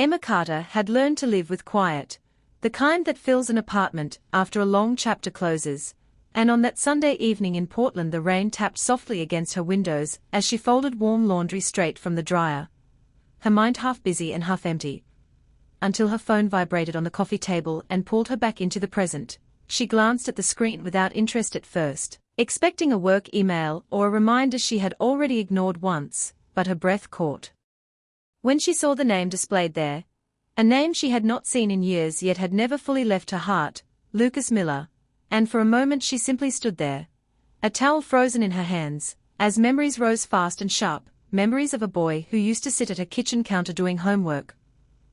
Emma Carter had learned to live with quiet, the kind that fills an apartment after a long chapter closes, and on that Sunday evening in Portland the rain tapped softly against her windows as she folded warm laundry straight from the dryer, her mind half busy and half empty, until her phone vibrated on the coffee table and pulled her back into the present. She glanced at the screen without interest at first, expecting a work email or a reminder she had already ignored once, but her breath caught when she saw the name displayed there, a name she had not seen in years yet had never fully left her heart, Lucas Miller, and for a moment she simply stood there, a towel frozen in her hands, as memories rose fast and sharp, memories of a boy who used to sit at her kitchen counter doing homework,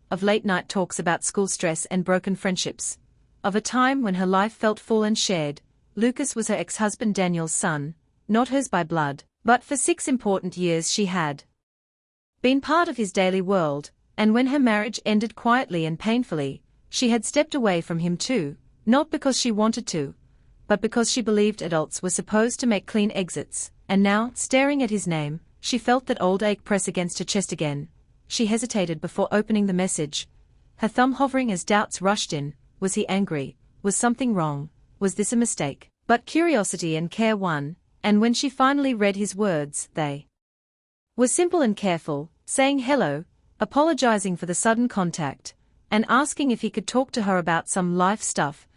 of late-night talks about school stress and broken friendships, of a time when her life felt full and shared. Lucas was her ex-husband Daniel's son, not hers by blood, but for 6 important years she had been part of his daily world, and when her marriage ended quietly and painfully, she had stepped away from him too, not because she wanted to, but because she believed adults were supposed to make clean exits, and now, staring at his name, she felt that old ache press against her chest again. She hesitated before opening the message, her thumb hovering as doubts rushed in. Was he angry? Was something wrong? Was this a mistake? But curiosity and care won, and when she finally read his words, they were simple and careful, saying hello, apologizing for the sudden contact, and asking if he could talk to her about some life stuff,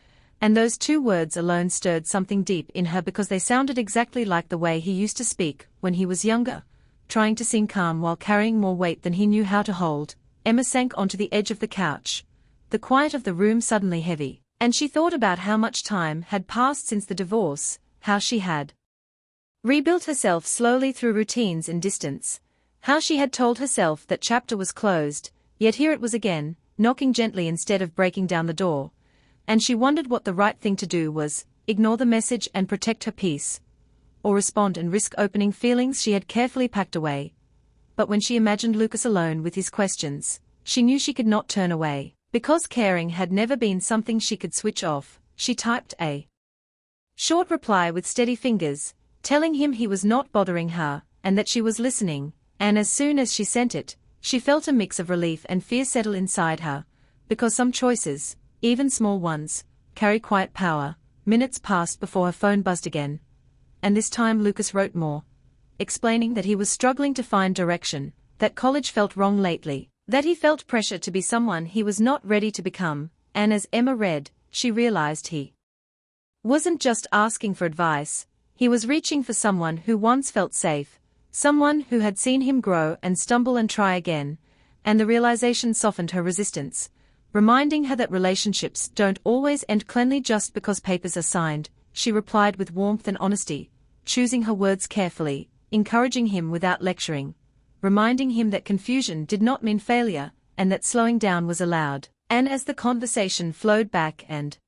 and those 2 words alone stirred something deep in her because they sounded exactly like the way he used to speak when he was younger, trying to seem calm while carrying more weight than he knew how to hold. Emma sank onto the edge of the couch, the quiet of the room suddenly heavy, and she thought about how much time had passed since the divorce, how she had rebuilt herself slowly through routines and distance, how she had told herself that chapter was closed, yet here it was again, knocking gently instead of breaking down the door, and she wondered what the right thing to do was: ignore the message and protect her peace, or respond and risk opening feelings she had carefully packed away. But when she imagined Lucas alone with his questions, she knew she could not turn away. Because caring had never been something she could switch off, she typed a short reply with steady fingers, telling him he was not bothering her, and that she was listening, and as soon as she sent it, she felt a mix of relief and fear settle inside her, because some choices, even small ones, carry quiet power. Minutes passed before her phone buzzed again, and this time Lucas wrote more, explaining that he was struggling to find direction, that college felt wrong lately, that he felt pressure to be someone he was not ready to become, and as Emma read, she realized he wasn't just asking for advice, he was reaching for someone who once felt safe, someone who had seen him grow and stumble and try again, and the realization softened her resistance, reminding her that relationships don't always end cleanly just because papers are signed. She replied with warmth and honesty, choosing her words carefully, encouraging him without lecturing, reminding him that confusion did not mean failure, and that slowing down was allowed. And as the conversation flowed back and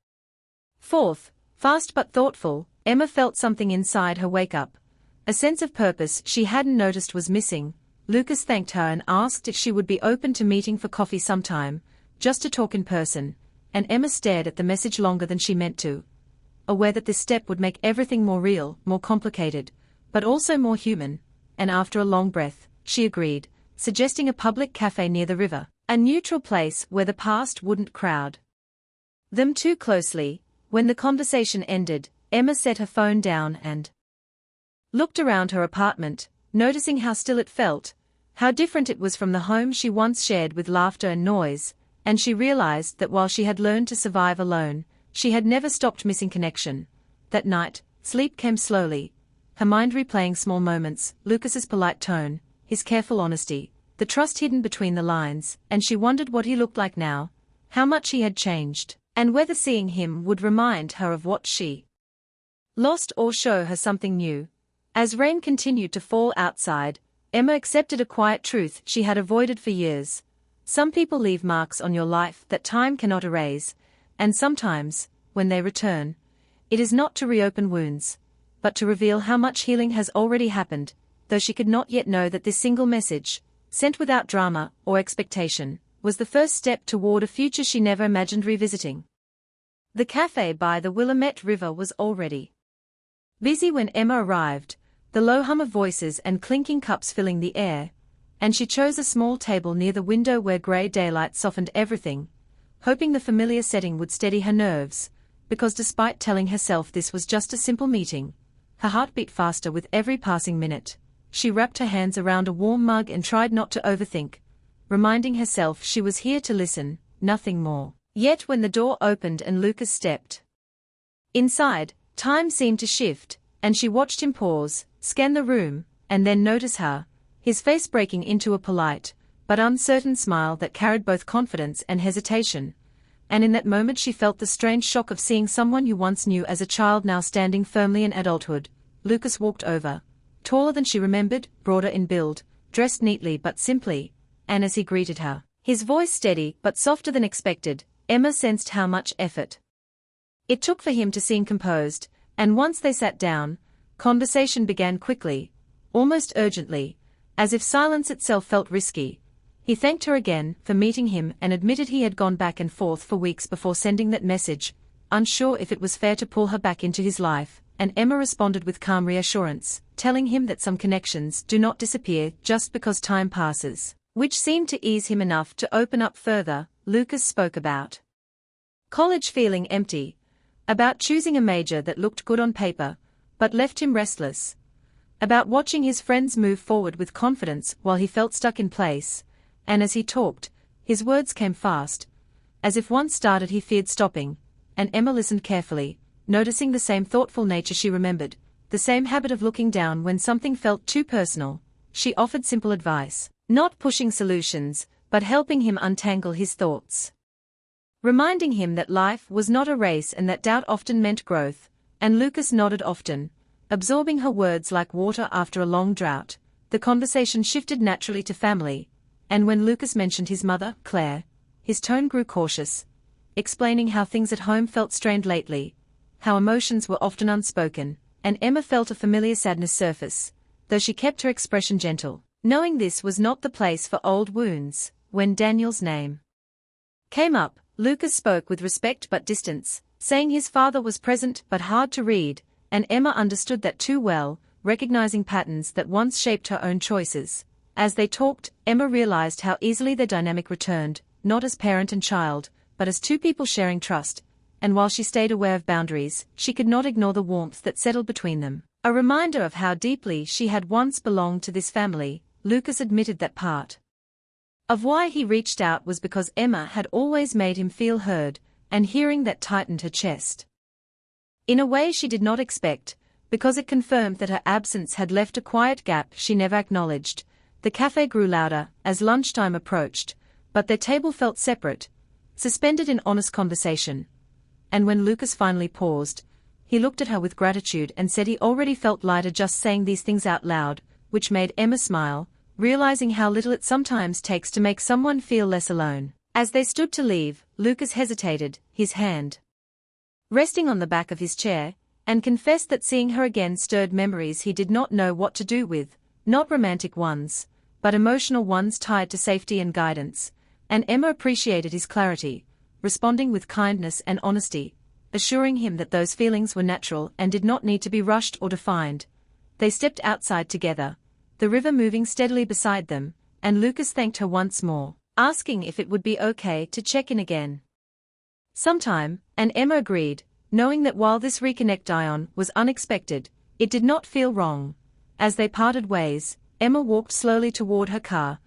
forth, fast but thoughtful, Emma felt something inside her wake up, a sense of purpose she hadn't noticed was missing. Lucas thanked her and asked if she would be open to meeting for coffee sometime, just to talk in person, and Emma stared at the message longer than she meant to, aware that this step would make everything more real, more complicated, but also more human, and after a long breath, she agreed, suggesting a public cafe near the river, a neutral place where the past wouldn't crowd them too closely. When the conversation ended, Emma set her phone down and looked around her apartment, noticing how still it felt, how different it was from the home she once shared with laughter and noise, and she realized that while she had learned to survive alone, she had never stopped missing connection. That night, sleep came slowly, her mind replaying small moments, Lucas's polite tone, his careful honesty, the trust hidden between the lines, and she wondered what he looked like now, how much he had changed, and whether seeing him would remind her of what she lost or show her something new. As rain continued to fall outside, Emma accepted a quiet truth she had avoided for years. Some people leave marks on your life that time cannot erase, and sometimes, when they return, it is not to reopen wounds, but to reveal how much healing has already happened, though she could not yet know that this single message, sent without drama or expectation, was the first step toward a future she never imagined revisiting. The cafe by the Willamette River was already busy when Emma arrived, the low hum of voices and clinking cups filling the air, and she chose a small table near the window where grey daylight softened everything, hoping the familiar setting would steady her nerves, because despite telling herself this was just a simple meeting, her heart beat faster with every passing minute. She wrapped her hands around a warm mug and tried not to overthink, reminding herself she was here to listen, nothing more. Yet when the door opened and Lucas stepped inside, time seemed to shift, and she watched him pause, scan the room, and then notice her, his face breaking into a polite, but uncertain smile that carried both confidence and hesitation. And in that moment she felt the strange shock of seeing someone you once knew as a child now standing firmly in adulthood. Lucas walked over, taller than she remembered, broader in build, dressed neatly but simply, and as he greeted her, his voice steady but softer than expected, Emma sensed how much effort it took for him to seem composed, and once they sat down, conversation began quickly, almost urgently, as if silence itself felt risky. He thanked her again for meeting him and admitted he had gone back and forth for weeks before sending that message, unsure if it was fair to pull her back into his life, and Emma responded with calm reassurance, telling him that some connections do not disappear just because time passes, which seemed to ease him enough to open up further. Lucas spoke about college feeling empty, about choosing a major that looked good on paper, but left him restless, about watching his friends move forward with confidence while he felt stuck in place, and as he talked, his words came fast, as if once started he feared stopping, and Emma listened carefully, noticing the same thoughtful nature she remembered, the same habit of looking down when something felt too personal. She offered simple advice, not pushing solutions, but helping him untangle his thoughts, reminding him that life was not a race and that doubt often meant growth, and Lucas nodded often, absorbing her words like water after a long drought. The conversation shifted naturally to family, and when Lucas mentioned his mother, Claire, his tone grew cautious, explaining how things at home felt strained lately, how emotions were often unspoken, and Emma felt a familiar sadness surface, though she kept her expression gentle, knowing this was not the place for old wounds. When Daniel's name came up, Lucas spoke with respect but distance, saying his father was present but hard to read, and Emma understood that too well, recognizing patterns that once shaped her own choices. As they talked, Emma realized how easily their dynamic returned, not as parent and child, but as two people sharing trust, and while she stayed aware of boundaries, she could not ignore the warmth that settled between them. A reminder of how deeply she had once belonged to this family. Lucas admitted that part of why he reached out was because Emma had always made him feel heard, and hearing that tightened her chest in a way she did not expect, because it confirmed that her absence had left a quiet gap she never acknowledged. The cafe grew louder as lunchtime approached, but their table felt separate, suspended in honest conversation. And when Lucas finally paused, he looked at her with gratitude and said he already felt lighter just saying these things out loud, which made Emma smile, realizing how little it sometimes takes to make someone feel less alone. As they stood to leave, Lucas hesitated, his hand resting on the back of his chair, and confessed that seeing her again stirred memories he did not know what to do with, not romantic ones, but emotional ones tied to safety and guidance, and Emma appreciated his clarity, responding with kindness and honesty, assuring him that those feelings were natural and did not need to be rushed or defined. They stepped outside together, the river moving steadily beside them, and Lucas thanked her once more, asking if it would be okay to check in again sometime, and Emma agreed, knowing that while this reconnect was unexpected, it did not feel wrong. As they parted ways, Emma walked slowly toward her car,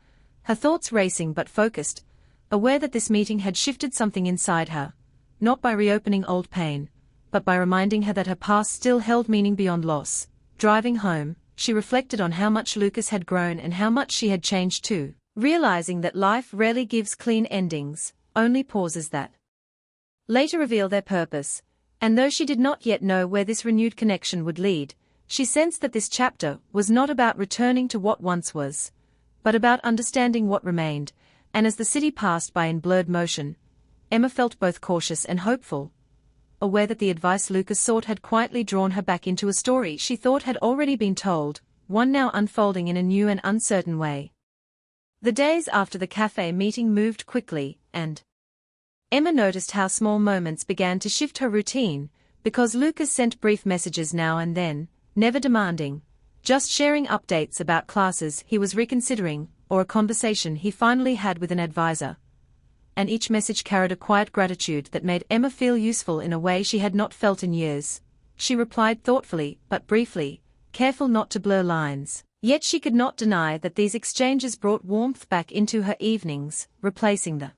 her thoughts racing but focused, aware that this meeting had shifted something inside her, not by reopening old pain, but by reminding her that her past still held meaning beyond loss. Driving home, she reflected on how much Lucas had grown and how much she had changed too, realizing that life rarely gives clean endings, only pauses that later reveal their purpose. And though she did not yet know where this renewed connection would lead, she sensed that this chapter was not about returning to what once was, but about understanding what remained. And as the city passed by in blurred motion, Emma felt both cautious and hopeful, aware that the advice Lucas sought had quietly drawn her back into a story she thought had already been told, one now unfolding in a new and uncertain way. The days after the cafe meeting moved quickly, and Emma noticed how small moments began to shift her routine, because Lucas sent brief messages now and then, never demanding, just sharing updates about classes he was reconsidering, or a conversation he finally had with an advisor. And each message carried a quiet gratitude that made Emma feel useful in a way she had not felt in years. She replied thoughtfully, but briefly, careful not to blur lines. Yet she could not deny that these exchanges brought warmth back into her evenings, replacing the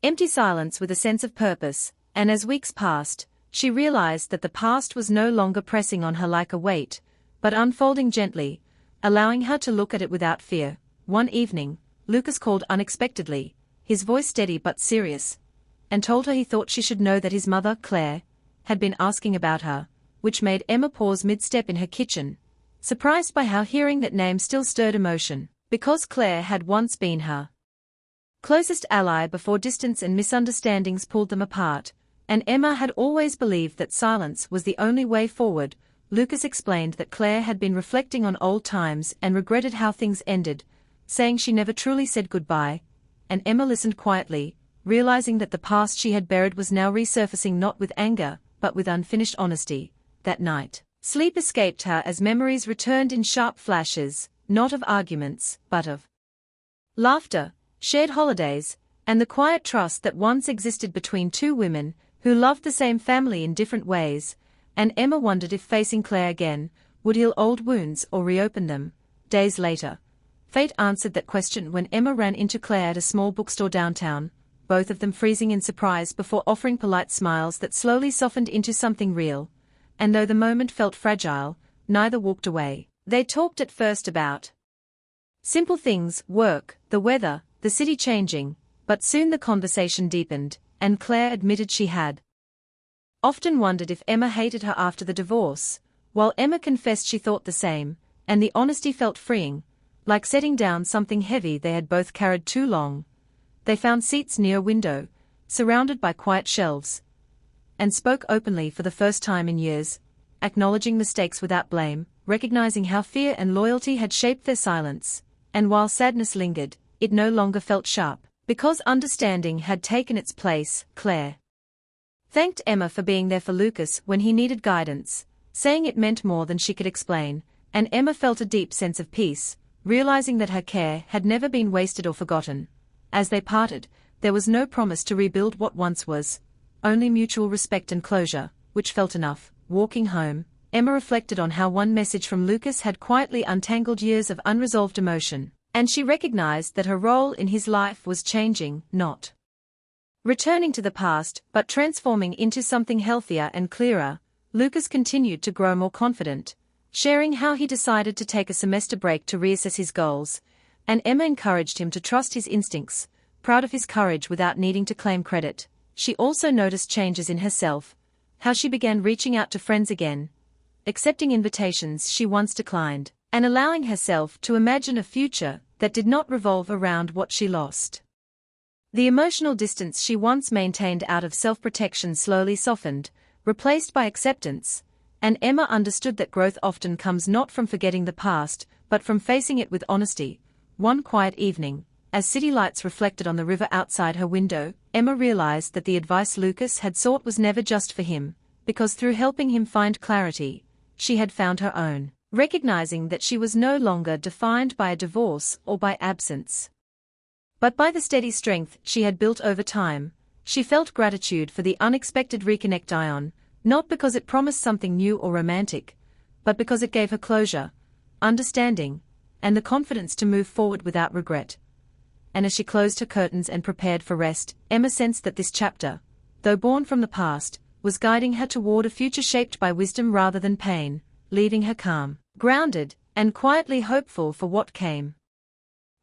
empty silence with a sense of purpose, and as weeks passed, she realized that the past was no longer pressing on her like a weight, but unfolding gently, allowing her to look at it without fear. One evening, Lucas called unexpectedly, his voice steady but serious, and told her he thought she should know that his mother, Claire, had been asking about her, which made Emma pause mid-step in her kitchen, surprised by how hearing that name still stirred emotion, because Claire had once been her closest ally before distance and misunderstandings pulled them apart, and Emma had always believed that silence was the only way forward. Lucas explained that Claire had been reflecting on old times and regretted how things ended, saying she never truly said goodbye, and Emma listened quietly, realizing that the past she had buried was now resurfacing not with anger, but with unfinished honesty. That night, sleep escaped her as memories returned in sharp flashes, not of arguments, but of laughter, shared holidays, and the quiet trust that once existed between two women who loved the same family in different ways. And Emma wondered if facing Claire again would heal old wounds or reopen them. Days later, fate answered that question when Emma ran into Claire at a small bookstore downtown, both of them freezing in surprise before offering polite smiles that slowly softened into something real. And though the moment felt fragile, neither walked away. They talked at first about simple things, work, the weather, the city changing, but soon the conversation deepened, and Claire admitted she had often wondered if Emma hated her after the divorce, while Emma confessed she thought the same, and the honesty felt freeing, like setting down something heavy they had both carried too long. They found seats near a window, surrounded by quiet shelves, and spoke openly for the first time in years, acknowledging mistakes without blame, recognizing how fear and loyalty had shaped their silence, and while sadness lingered, it no longer felt sharp, because understanding had taken its place. Claire thanked Emma for being there for Lucas when he needed guidance, saying it meant more than she could explain, and Emma felt a deep sense of peace, realizing that her care had never been wasted or forgotten. As they parted, there was no promise to rebuild what once was, only mutual respect and closure, which felt enough. Walking home, Emma reflected on how one message from Lucas had quietly untangled years of unresolved emotion, and she recognized that her role in his life was changing, not returning to the past, but transforming into something healthier and clearer. Lucas continued to grow more confident, sharing how he decided to take a semester break to reassess his goals, and Emma encouraged him to trust his instincts, proud of his courage without needing to claim credit. She also noticed changes in herself, how she began reaching out to friends again, accepting invitations she once declined, and allowing herself to imagine a future that did not revolve around what she lost. The emotional distance she once maintained out of self-protection slowly softened, replaced by acceptance, and Emma understood that growth often comes not from forgetting the past, but from facing it with honesty. One quiet evening, as city lights reflected on the river outside her window, Emma realized that the advice Lucas had sought was never just for him, because through helping him find clarity, she had found her own, recognizing that she was no longer defined by a divorce or by absence, but by the steady strength she had built over time. She felt gratitude for the unexpected reconnect, not because it promised something new or romantic, but because it gave her closure, understanding, and the confidence to move forward without regret. And as she closed her curtains and prepared for rest, Emma sensed that this chapter, though born from the past, was guiding her toward a future shaped by wisdom rather than pain, leaving her calm, grounded, and quietly hopeful for what came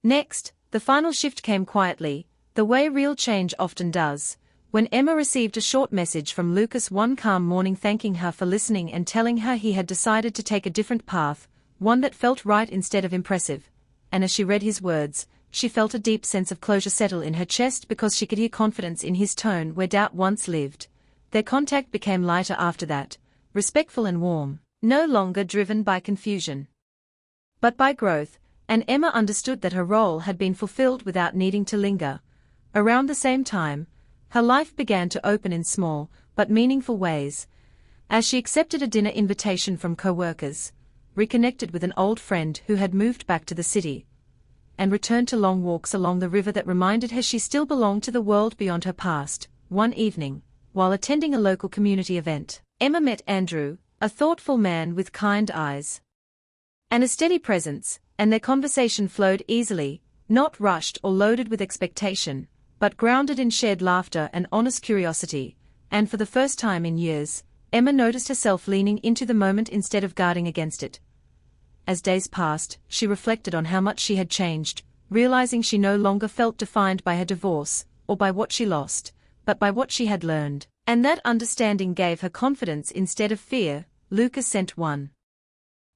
next. The final shift came quietly, the way real change often does, when Emma received a short message from Lucas one calm morning thanking her for listening and telling her he had decided to take a different path, one that felt right instead of impressive. And as she read his words, she felt a deep sense of closure settle in her chest because she could hear confidence in his tone where doubt once lived. Their contact became lighter after that, respectful and warm, no longer driven by confusion, but by growth, and Emma understood that her role had been fulfilled without needing to linger. Around the same time, her life began to open in small, but meaningful ways, as she accepted a dinner invitation from co-workers, reconnected with an old friend who had moved back to the city, and returned to long walks along the river that reminded her she still belonged to the world beyond her past. One evening, while attending a local community event, Emma met Andrew, a thoughtful man with kind eyes and a steady presence, and their conversation flowed easily, not rushed or loaded with expectation, but grounded in shared laughter and honest curiosity, and for the first time in years, Emma noticed herself leaning into the moment instead of guarding against it. As days passed, she reflected on how much she had changed, realizing she no longer felt defined by her divorce, or by what she lost, but by what she had learned, and that understanding gave her confidence instead of fear. Lucas sent one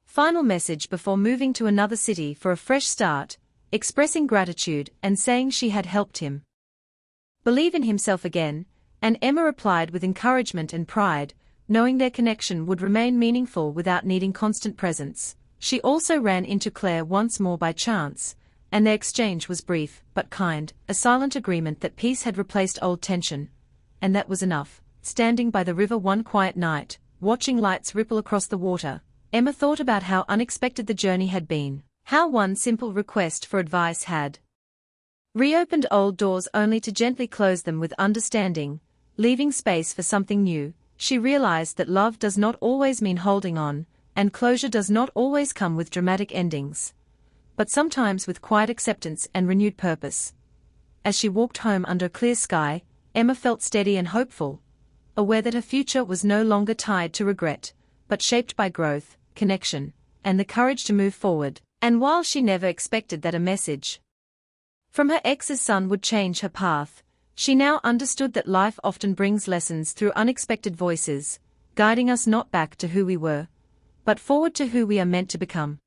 final message before moving to another city for a fresh start, expressing gratitude and saying she had helped him believe in himself again, and Emma replied with encouragement and pride, knowing their connection would remain meaningful without needing constant presence. She also ran into Claire once more by chance, and their exchange was brief but kind, a silent agreement that peace had replaced old tension. And that was enough. Standing by the river one quiet night, watching lights ripple across the water, Emma thought about how unexpected the journey had been, how one simple request for advice had reopened old doors only to gently close them with understanding, leaving space for something new. She realized that love does not always mean holding on, and closure does not always come with dramatic endings, but sometimes with quiet acceptance and renewed purpose. As she walked home under a clear sky, Emma felt steady and hopeful, aware that her future was no longer tied to regret, but shaped by growth, connection, and the courage to move forward. And while she never expected that a message from her ex's son would change her path, she now understood that life often brings lessons through unexpected voices, guiding us not back to who we were, but forward to who we are meant to become.